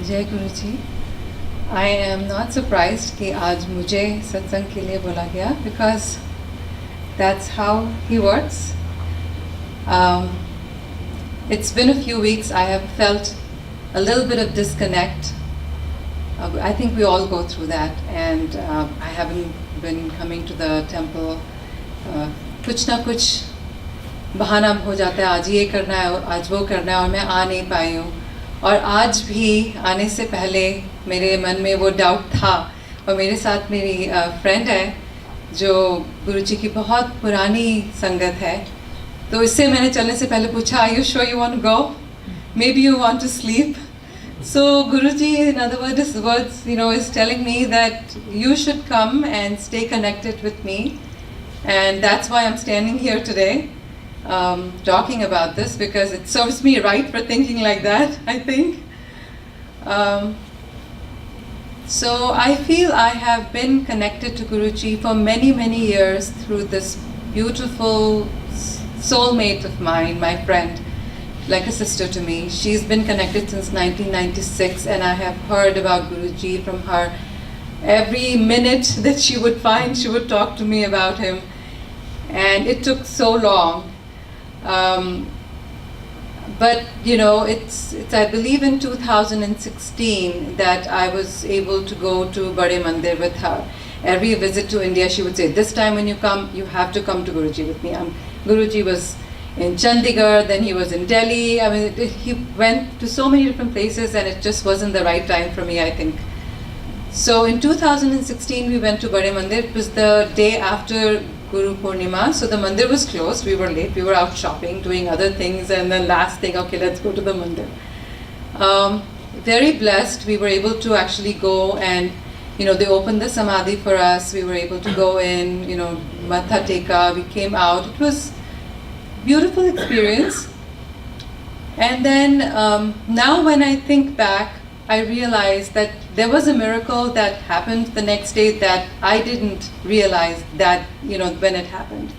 जय गुरुजी. I am not surprised कि आज मुझे सत्संग के लिए बोला गया because that's how he works. It's been a few weeks. I have felt a little bit of disconnect. I think we all go through that, and I haven't been coming to the temple. कुछ ना कुछ बहाना हो जाता है, आज ये करना है, आज वो करना है, और मैं आ नहीं पाई हूँ. और आज भी आने से पहले मेरे मन में वो डाउट था. और मेरे साथ मेरी फ्रेंड है जो गुरुजी की बहुत पुरानी संगत है, तो इससे मैंने चलने से पहले पूछा, are you sure you want to go, maybe you want to sleep. So Guruji, in other words, is telling me that you should come and stay connected with me, and that's why I'm standing here today, talking about this, because it serves me right for thinking like that, I think. So I feel I have been connected to Guruji for many, many years through this beautiful soulmate of mine, my friend, like a sister to me. She's been connected since 1996, and I have heard about Guruji from her. Every minute that she would find, she would talk to me about him, and it took so long. But it's I believe in 2016 that I was able to go to Bade Mandir with her. Every visit to India, she would say, this time when you come, you have to come to Guruji with me. Guruji was in Chandigarh, then he was in Delhi. I mean, he went to so many different places, and it just wasn't the right time for me, I think. So in 2016, we went to Bade Mandir. It was the day after Guru Purnima, so the mandir was closed. We were late. We were out shopping, doing other things, and then last thing, okay, let's go to the mandir. Very blessed. We were able to actually go, and they opened the samadhi for us. We were able to go in, matha teka. We came out. It was beautiful experience. And then now when I think back, I realized that there was a miracle that happened the next day that I didn't realize that, when it happened.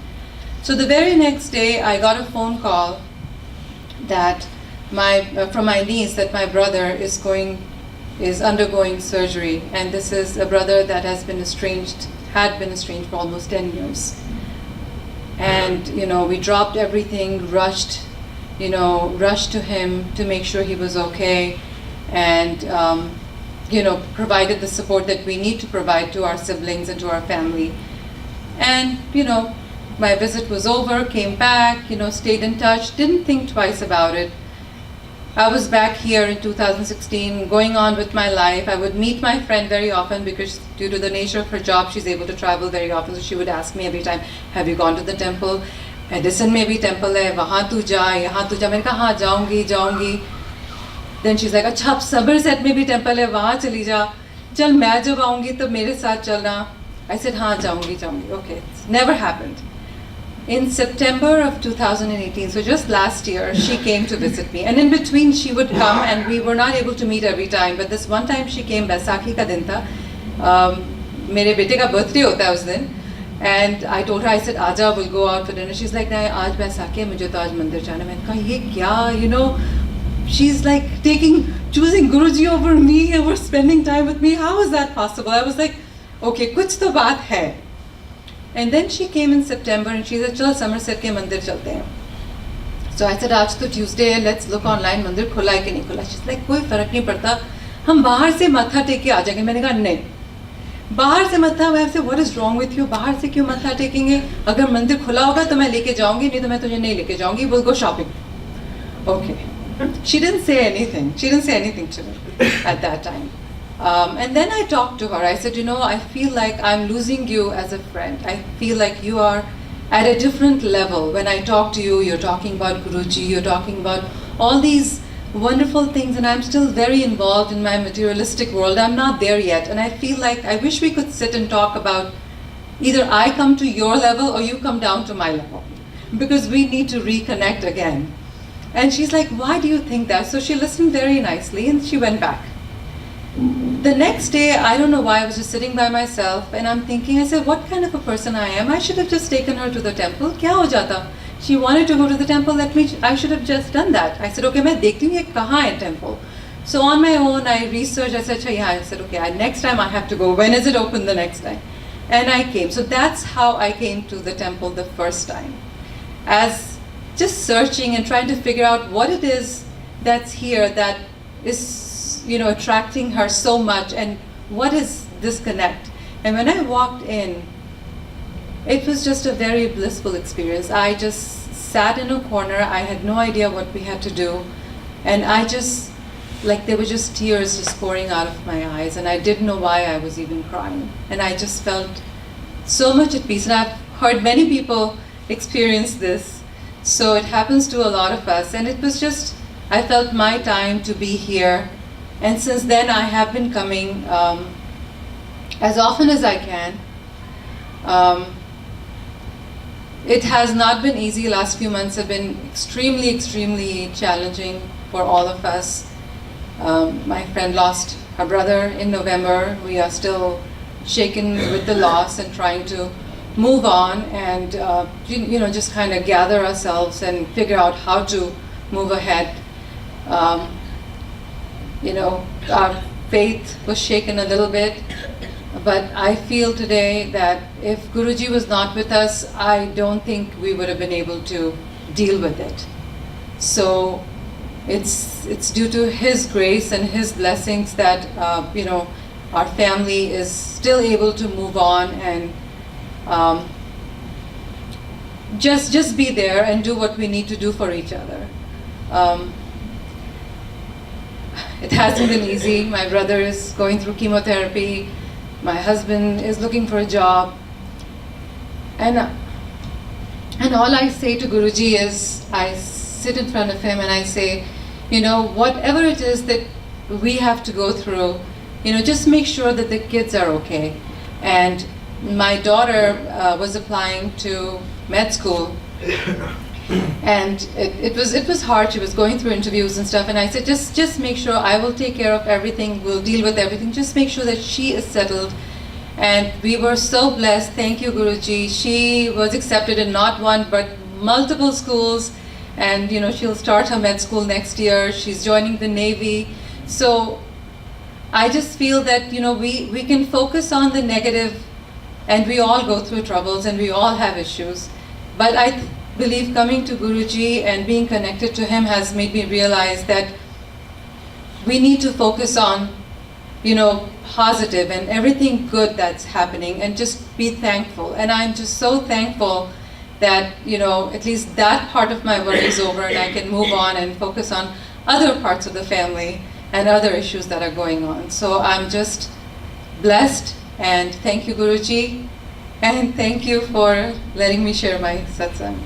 So the very next day, I got a phone call that from my niece that my brother is undergoing surgery, and this is a brother that had been estranged for almost 10 years. And we dropped everything, rushed to him to make sure he was okay, and provided the support that we need to provide to our siblings and to our family. And my visit was over, came back, stayed in touch, didn't think twice about it. I was back here in 2016, going on with my life. I would meet my friend very often because due to the nature of her job, she's able to travel very often. So she would ask me every time, have you gone to the temple? Edison में भी temple है, वहाँ तू जा, यहाँ तू जा. मैंने कहा हाँ जाऊँगी. Then she's like, अच्छा अब Somerset में भी temple है, वहाँ चली जा. चल मैं जब आऊँगी तो मेरे साथ चलना. I said हाँ जाऊँगी. Okay, it's never happened. In September of 2018, so just last year, she came to visit me. And in between, she would come, and we were not able to meet every time. But this one time she came, Baisakhi ka din tha. मेरे बेटे का birthday होता है उस दिन. And I told her, I said, आजा, we'll go out for dinner. She's like, नहीं, आज बैसाखी है, मुझे तो आज मंदिर जाना. मैंने कहा, ये क्या, she's like choosing Guruji over me, over spending time with me. How is that possible? I was like, okay, कुछ तो बात है. And then she came in September and she said, चल Somerset के मंदिर चलते हैं. So I said, आज तो Tuesday है, let's look online, मंदिर खुला है कि नहीं खुला. She's like, कोई फर्क नहीं पड़ता, हम बाहर से मत्था टेक के आ जाएंगे. मैंने कहा नहीं, बाहर से मत्था. मैं से what is wrong with you? बाहर से क्यों मत्था टेकेंगे? अगर मंदिर खुला होगा तो मैं लेके जाऊंगी, नहीं तो मैं तुझे नहीं लेके जाऊंगी. We'll go shopping. Okay. She didn't say anything. She didn't say anything to me at that time. And then I talked to her. I said, I feel like I'm losing you as a friend. I feel like you are at a different level. When I talk to you, you're talking about Guruji, you're talking about all these wonderful things, and I'm still very involved in my materialistic world. I'm not there yet. And I feel like I wish we could sit and talk about either I come to your level or you come down to my level, because we need to reconnect again. And she's like, why do you think that? So she listened very nicely and she went back. The next day, I don't know why, I was just sitting by myself and I'm thinking, I said, what kind of a person I am? I should have just taken her to the temple. Kya ho jata? She wanted to go to the temple, I should have just done that. I said, okay, मैं देखती हूँ ये कहाँ है temple. So on my own, I researched, I said, yeah, I said, okay, next time I have to go. When is it open the next time? And I came. So that's how I came to the temple the first time. As just searching and trying to figure out what it is that's here that is, attracting her so much, and what is disconnect. And when I walked in, it was just a very blissful experience. I just sat in a corner. I had no idea what we had to do. And I just, there were just tears just pouring out of my eyes. And I didn't know why I was even crying. And I just felt so much at peace. And I've heard many people experience this. So it happens to a lot of us. And it was just, I felt my time to be here. And since then, I have been coming as often as I can. It has not been easy. Last few months have been extremely, extremely challenging for all of us. My friend lost her brother in November. We are still shaken with the loss and trying to move on and just kind of gather ourselves and figure out how to move ahead. Our faith was shaken a little bit. But I feel today that if Guruji was not with us, I don't think we would have been able to deal with it. So it's due to his grace and his blessings that our family is still able to move on and just be there and do what we need to do for each other. It hasn't been easy. My brother is going through chemotherapy. My husband is looking for a job. And all I say to Guruji is, I sit in front of him and I say, whatever it is that we have to go through, just make sure that the kids are okay. And my daughter was applying to med school. And it was hard. She was going through interviews and stuff, and I said, just make sure I will take care of everything, we'll deal with everything, just make sure that she is settled. And we were so blessed. Thank you, Guruji. She was accepted in not one but multiple schools, and she'll start her med school next year. She's joining the Navy. So I just feel that we can focus on the negative, and we all go through troubles and we all have issues, but I believe coming to Guruji and being connected to him has made me realize that we need to focus on, positive and everything good that's happening, and just be thankful. And I'm just so thankful that, at least that part of my worry is over and I can move on and focus on other parts of the family and other issues that are going on. So I'm just blessed, and thank you, Guruji, and thank you for letting me share my satsang.